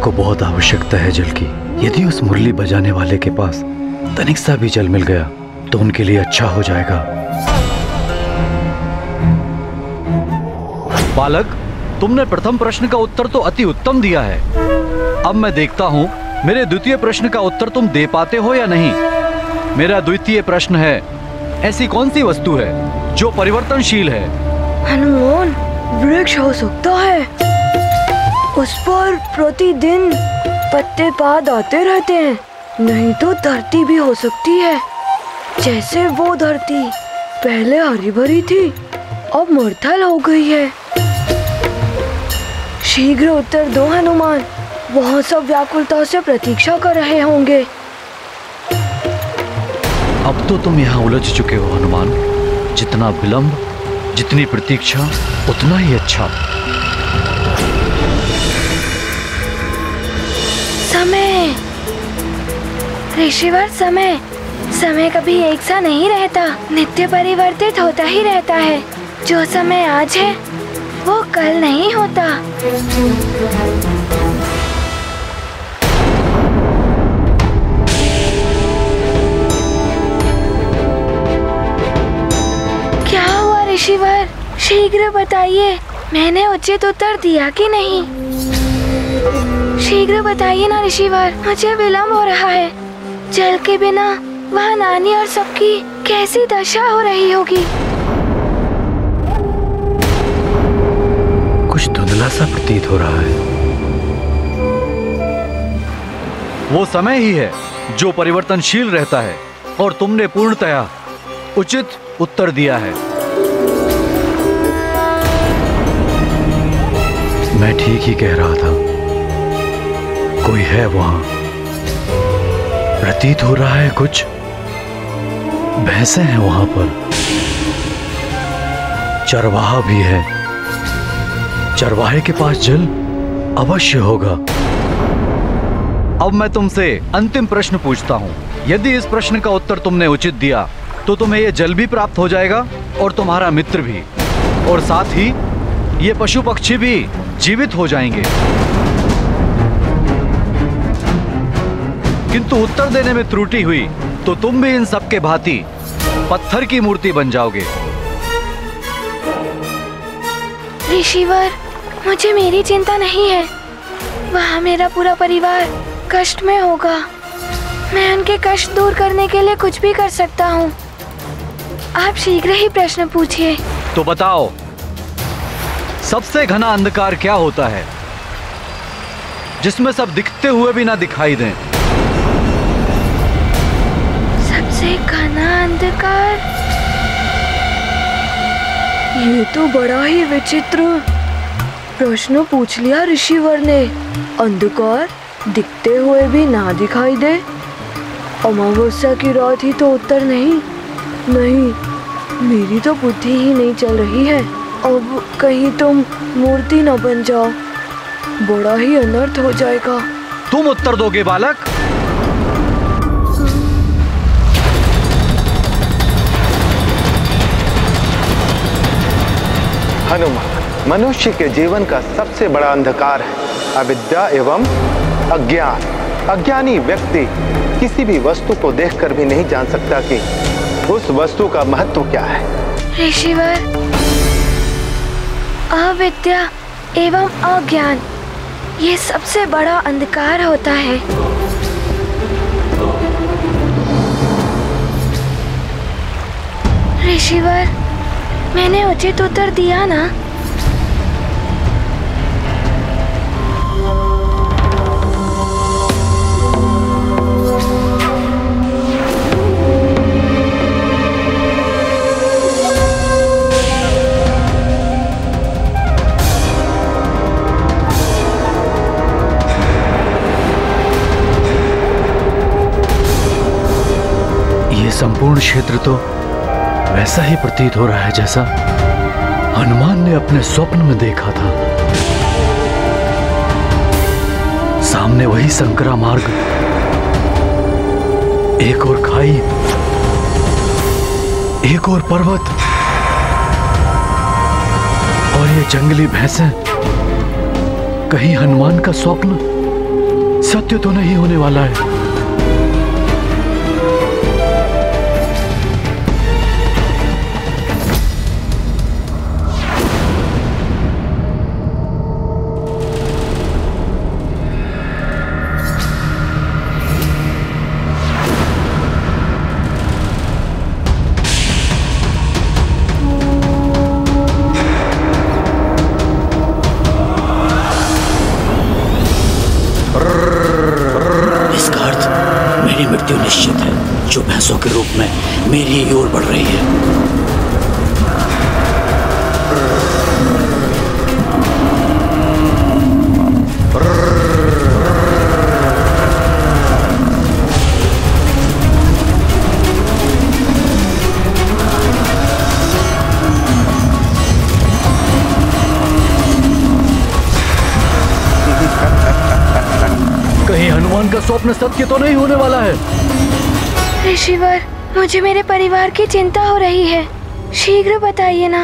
को बहुत आवश्यकता है जल की। यदि उस मुरली बजाने वाले के पास तनिक सा भी जल मिल गया तो उनके लिए अच्छा हो जाएगा। बालक, तुमने प्रथम प्रश्न का उत्तर तो अति उत्तम दिया है। अब मैं देखता हूँ मेरे द्वितीय प्रश्न का उत्तर तुम दे पाते हो या नहीं। मेरा द्वितीय प्रश्न है, ऐसी कौन सी वस्तु है जो परिवर्तनशील है? हनुमान, वृक्ष हो सकता है। उस पर प्रतिदिन पत्ते पात आते रहते हैं। नहीं तो धरती भी हो सकती है। जैसे वो धरती पहले हरी भरी थी, अब मरथल हो गई है। शीघ्र उत्तर दो हनुमान, वहाँ सब व्याकुलता से प्रतीक्षा कर रहे होंगे। अब तो तुम यहाँ उलझ चुके हो हनुमान। जितना विलंब, जितनी प्रतीक्षा, उतना ही अच्छा। समय, ऋषिवर, समय कभी एक सा नहीं रहता, नित्य परिवर्तित होता ही रहता है। जो समय आज है वो कल नहीं होता। क्या हुआ ऋषिवर, शीघ्र बताइए, मैंने उचित उत्तर दिया कि नहीं? शीघ्र बताइए ना ऋषिवर, मुझे विलंब हो रहा है। जल के बिना वहाँ नानी और सबकी कैसी दशा हो रही होगी। कुछ धुंधला सा प्रतीत हो रहा है। वो समय ही है जो परिवर्तनशील रहता है और तुमने पूर्णतया उचित उत्तर दिया है। मैं ठीक ही कह रहा था। कोई है वहां, प्रतीत हो रहा है कुछ। भैंसें हैं वहां पर, चरवाहा भी है। चरवाहे के पास जल अवश्य होगा। अब मैं तुमसे अंतिम प्रश्न पूछता हूँ। यदि इस प्रश्न का उत्तर तुमने उचित दिया तो तुम्हें यह जल भी प्राप्त हो जाएगा और तुम्हारा मित्र भी, और साथ ही ये पशु पक्षी भी जीवित हो जाएंगे। किंतु उत्तर देने में त्रुटि हुई तो तुम भी इन सब के भांति पत्थर की मूर्ति बन जाओगे। ऋषिवर, मुझे मेरी चिंता नहीं है। वहाँ मेरा पूरा परिवार कष्ट में होगा। मैं उनके कष्ट दूर करने के लिए कुछ भी कर सकता हूँ। आप शीघ्र ही प्रश्न पूछिए। तो बताओ, सबसे घना अंधकार क्या होता है जिसमें सब दिखते हुए भी ना दिखाई दें? सबसे घना अंधकार? ये तो बड़ा ही विचित्र प्रश्न पूछ लिया ऋषिवर ने। अंधकार दिखते हुए भी ना दिखाई दे? अमावस्या की रात ही तो उत्तर नहीं। मेरी तो बुद्धि ही नहीं चल रही है। अब कहीं तुम मूर्ति न बन जाओ, बड़ा ही अनर्थ हो जाएगा। तुम उत्तर दोगे बालक? हनुमान, मनुष्य के जीवन का सबसे बड़ा अंधकार है अविद्या एवं अज्ञान। अज्ञानी व्यक्ति किसी भी वस्तु को देखकर भी नहीं जान सकता कि उस वस्तु का महत्व क्या है। ऋषिवर, अविद्या एवं अज्ञान, ये सबसे बड़ा अंधकार होता है। ऋषिवर, मैंने उचित उत्तर दिया ना? ये संपूर्ण क्षेत्र तो वैसा ही प्रतीत हो रहा है जैसा हनुमान ने अपने स्वप्न में देखा था। सामने वही संकरा मार्ग, एक और खाई, एक और पर्वत, और ये जंगली भैंसें। कहीं हनुमान का स्वप्न सत्य तो नहीं होने वाला है। मृत्यु निश्चित है, जो भैंसों के रूप में मेरी ही ओर बढ़ रही है। कहीं हनुमान का स्वप्न सत्य तो नहीं होने वाला है। ऋषिवर, मुझे मेरे परिवार की चिंता हो रही है। शीघ्र बताइए ना,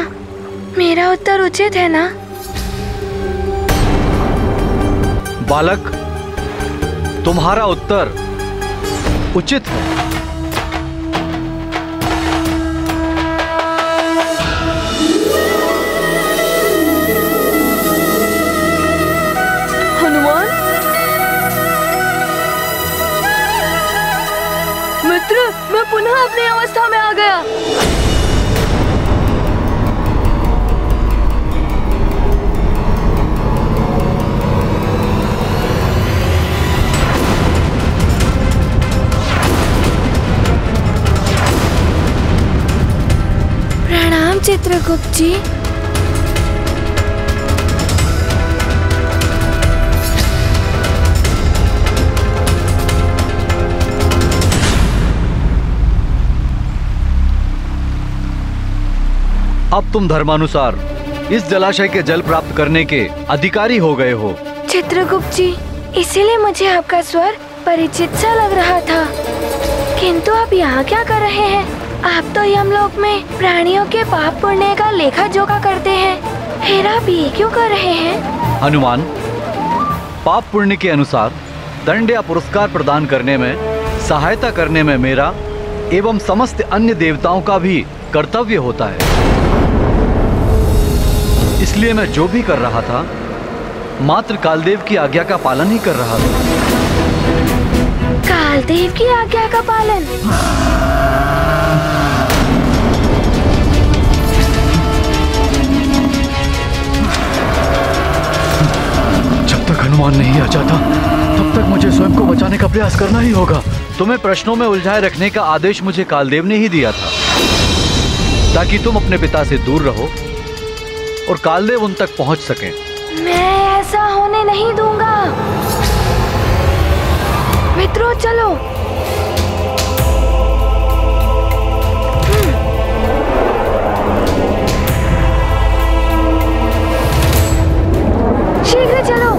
मेरा उत्तर उचित है ना? बालक, तुम्हारा उत्तर उचित है। हनुमान मित्र, मैं पुनः अपनी अवस्था में आ गया। प्रणाम चित्रगुप्त जी। अब तुम धर्मानुसार इस जलाशय के जल प्राप्त करने के अधिकारी हो गए हो। चित्रगुप्त जी, इसीलिए मुझे आपका स्वर परिचित सा लग रहा था। किंतु आप यहाँ क्या कर रहे हैं? आप तो यमलोक में प्राणियों के पाप पुण्य का लेखा जोखा करते हैं, फिर आप ये क्यों कर रहे हैं? हनुमान, पाप पुण्य के अनुसार दंड या पुरस्कार प्रदान करने में, सहायता करने में मेरा एवं समस्त अन्य देवताओं का भी कर्तव्य होता है। इसलिए मैं जो भी कर रहा था, मात्र कालदेव की आज्ञा का पालन ही कर रहा था। कालदेव की आज्ञा का पालन? जब तक हनुमान नहीं आ जाता, तब तक मुझे स्वयं को बचाने का प्रयास करना ही होगा। तुम्हें प्रश्नों में उलझाए रखने का आदेश मुझे कालदेव ने ही दिया था, ताकि तुम अपने पिता से दूर रहो और कालदेव उन तक पहुंच सकें। मैं ऐसा होने नहीं दूंगा। मित्रों, चलो। शीघ्र चलो।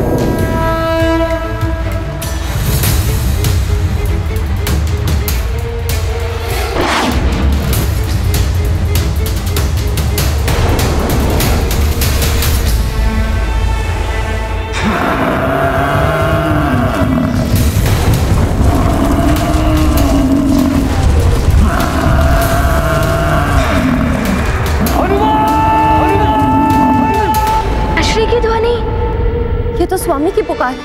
ये तो स्वामी की पुकार है।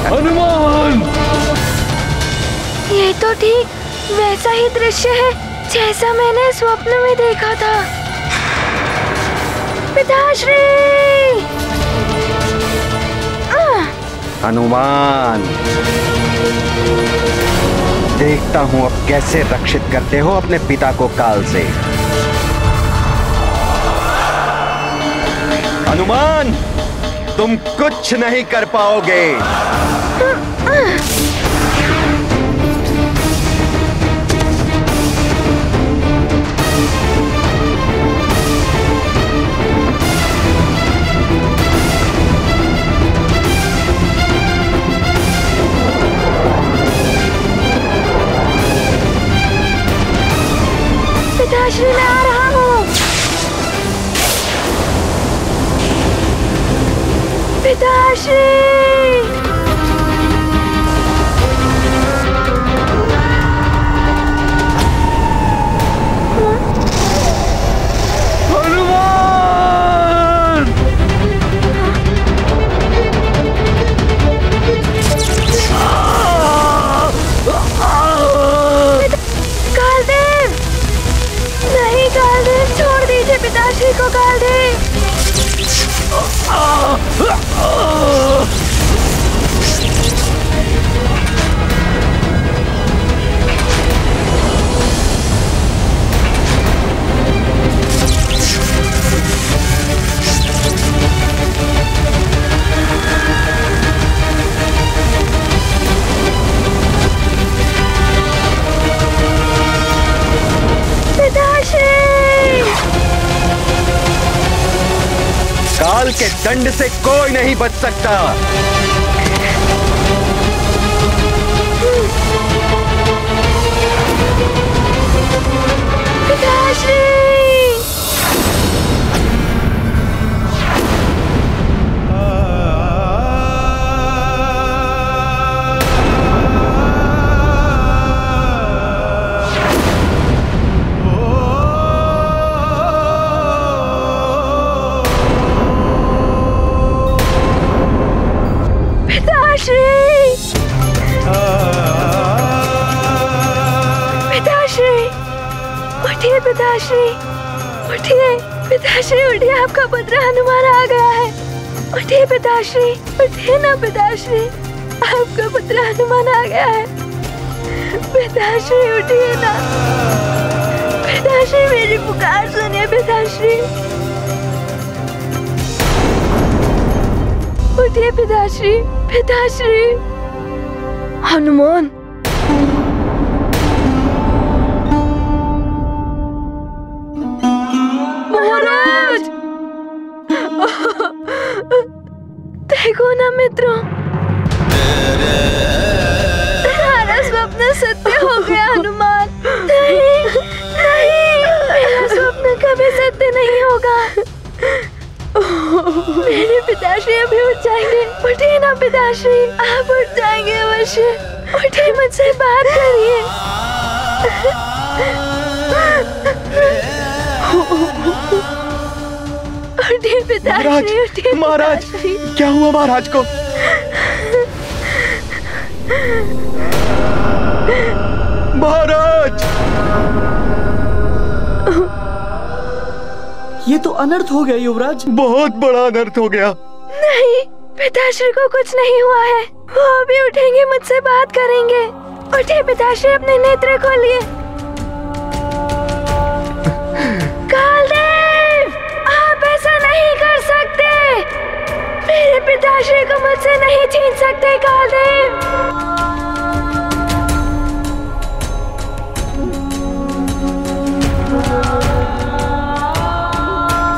हनुमान! ये तो ठीक वैसा ही दृश्य है जैसा मैंने स्वप्न में देखा था। पिताश्री! हनुमान, देखता हूं अब कैसे रक्षित करते हो अपने पिता को काल से। हनुमान, तुम कुछ नहीं कर पाओगे। पिताश्री। पिताश्री को काल दे। काल के दंड से कोई नहीं बच सकता। पिताश्री। उठिए पिताश्री, उठिए पिताश्री, उठिए, आपका पुत्र हनुमान आ गया है। उठिए पिताश्री, उठिए ना पिताश्री, आपका पुत्र हनुमान आ गया है। पिताश्री उठिए ना, पिताश्री मेरी पुकार सुनिए पिताश्री। उठिए पिताश्री, पिताश्री। हनुमान, महाराज, देखो ना मित्रों, तुम्हारा स्वप्न सत्य हो गया हनुमान। नहीं नहीं, मेरा स्वप्न कभी सत्य नहीं होगा। मेरे पिताश्री अभी उठ जाएंगे। उठिए ना पिताश्री, आप उठ जाएंगे अवश्य। उठिए, मुझसे बात करिए। उठिए पिताश्री, उठिए। महाराज, क्या हुआ महाराज को? महाराज, ये तो अनर्थ हो गया युवराज। बहुत बड़ा अनर्थ हो गया। नहीं, पिताश्री को कुछ नहीं हुआ है। वो अभी उठेंगे, मुझसे बात करेंगे। उठिए पिताश्री, अपने नेत्र खोलिए। कालदेव, आप ऐसा नहीं कर सकते। मेरे पिताश्री को मुझसे नहीं छीन सकते कालदेव।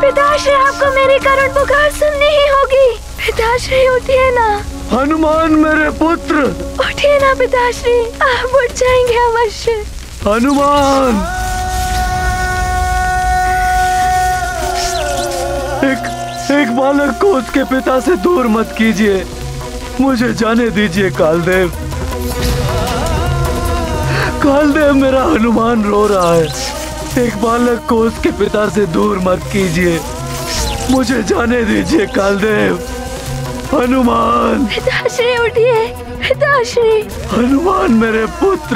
पिताश्री, आपको मेरी करुण पुकार सुननी ही होगी। पिताश्री उठिए ना। हनुमान मेरे पुत्र, उठिए ना पिताश्री, आप उठ जाएंगे अवश्य। हनुमान, एक बालक को उसके पिता से दूर मत कीजिए। मुझे जाने दीजिए कालदेव। कालदेव, मेरा हनुमान रो रहा है। एक बालक को उसके पिता से दूर मत कीजिए। मुझे जाने दीजिए कालदेव। हनुमान, पिताश्री उठिए। पिताश्री, हनुमान मेरे पुत्र,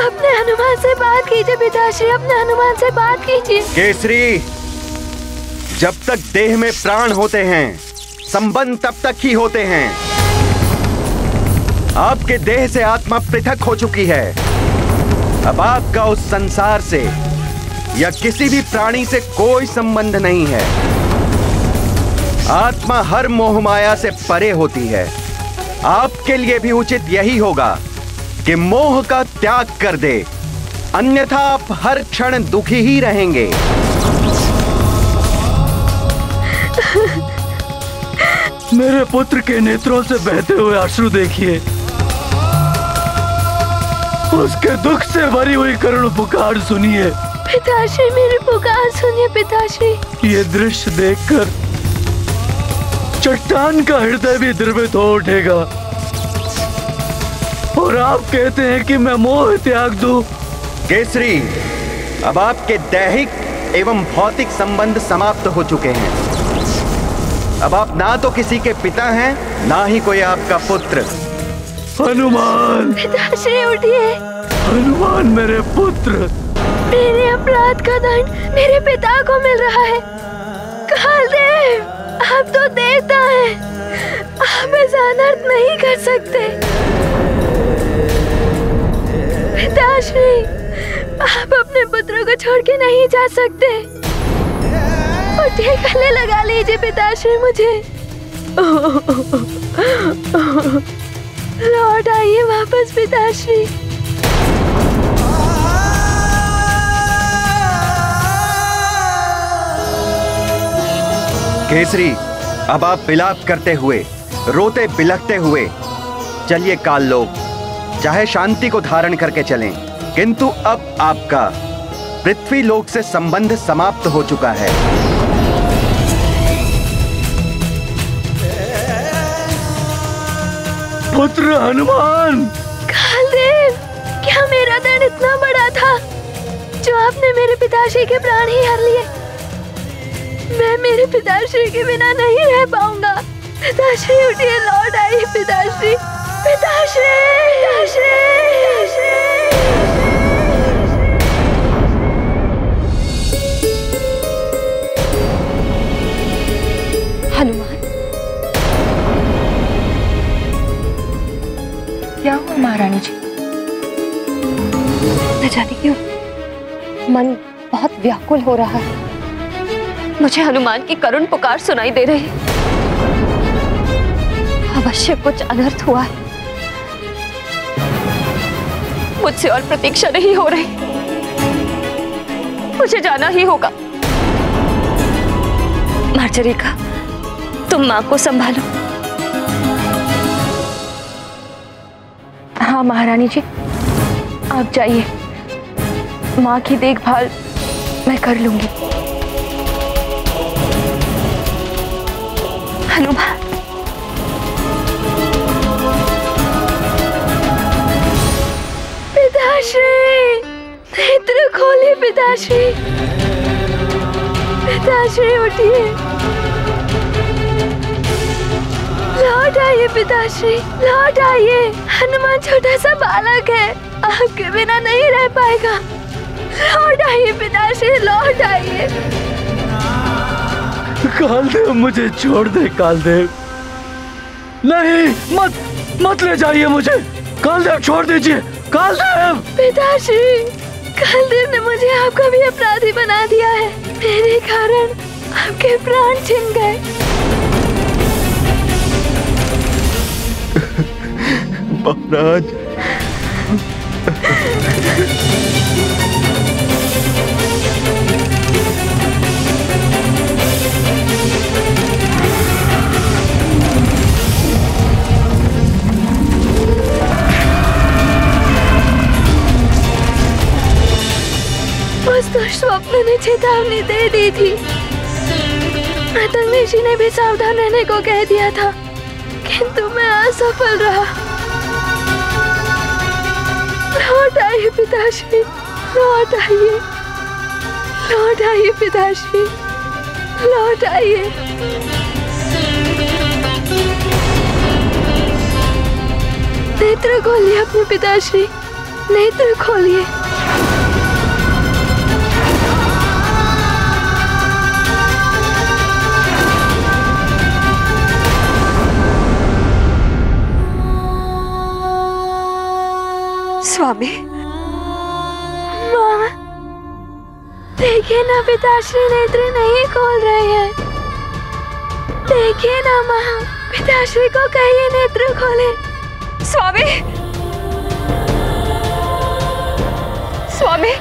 अपने हनुमान से बात कीजिए। पिताश्री, अपने हनुमान से बात कीजिए। केसरी, जब तक देह में प्राण होते हैं, संबंध तब तक ही होते हैं। आपके देह से आत्मा पृथक हो चुकी है। अब आपका उस संसार से या किसी भी प्राणी से कोई संबंध नहीं है। आत्मा हर मोह माया से परे होती है। आपके लिए भी उचित यही होगा कि मोह का त्याग कर दे, अन्यथा आप हर क्षण दुखी ही रहेंगे। मेरे पुत्र के नेत्रों से बहते हुए अश्रु देखिए। उसके दुख से भरी हुई करुण पुकार सुनिए। पिताश्री, मेरी पुकार सुनिए पिताश्री। ये दृश्य देखकर चट्टान का हृदय भी द्रवित हो उठेगा। और आप कहते हैं कि मैं मोह त्याग दूं? केसरी, अब आपके दैहिक एवं भौतिक संबंध समाप्त हो चुके हैं। अब आप ना तो किसी के पिता हैं, ना ही कोई आपका पुत्र। हनुमान! पिताश्री उठिए। हनुमान मेरे पुत्र! मेरे अपराध का दंड मेरे पिता को मिल रहा है। कालदेव, आप तो देवता हैं, आप ऐसा अनर्थ नहीं कर सकते। पिताश्री, आप अपने पुत्र को छोड़ के नहीं जा सकते। उठिए, गले लगा लीजिए पिताश्री मुझे। लौट आइए वापस पिताश्री। केसरी, अब आप विलाप करते हुए, रोते बिलखते हुए चलिए काल लोक, चाहे शांति को धारण करके चलें, किंतु अब आपका पृथ्वी लोक से संबंध समाप्त हो चुका है। पुत्र हनुमान! कालदेव, क्या मेरा दंड इतना बड़ा था जो आपने मेरे पिताश्री के प्राण ही हर लिए? मैं मेरे पिताश्री के बिना नहीं रह पाऊंगा। पिताश्री उठिए, लौट आइए पिताश्री। पिताश्री! हनुमान, क्या हुआ महारानी जी? न जाने क्यों मन बहुत व्याकुल हो रहा है। मुझे हनुमान की करुण पुकार सुनाई दे रही है। अवश्य कुछ अनर्थ हुआ है। मुझसे और प्रतीक्षा नहीं हो रही, मुझे जाना ही होगा। मार्जरिका, तुम माँ को संभालो। हाँ महारानी जी, आप जाइए, माँ की देखभाल मैं कर लूंगी। हनुमान, पिताश्री, नेत्र खोलिए पिताश्री। पिताश्री उठिए, लौट आइए पिताश्री, लौट आइए। हनुमान छोटा सा बालक है, आपके बिना नहीं रह पाएगा। लौट आइए पिताश्री, लौट आइए। कालदेव, मुझे छोड़ दे कालदेव। नहीं, मत ले जाइए मुझे। कालदेव, छोड़ दीजिए कालदेव। पिताश्री, कालदेव ने मुझे आपका भी अपराधी बना दिया है। मेरे कारण आपके प्राण छिन गए। महाराज, उस दुष्स्वप्न ने चेतावनी दे दी थी। पतंग ऋषि ने भी सावधान रहने को कह दिया था, किंतु मैं असफल रहा। लौट आइए पिताश्री, लौट आइए, लौट आइए पिताश्री, लौट आइए। नेत्र खोलिए अपने पिताश्री, नेत्र खोलिए। स्वामी, माँ, देखिए ना पिताश्री नेत्र नहीं खोल रहे हैं। देखिए ना माँ, पिताश्री को कहिए नेत्र खोले। स्वामी, स्वामी,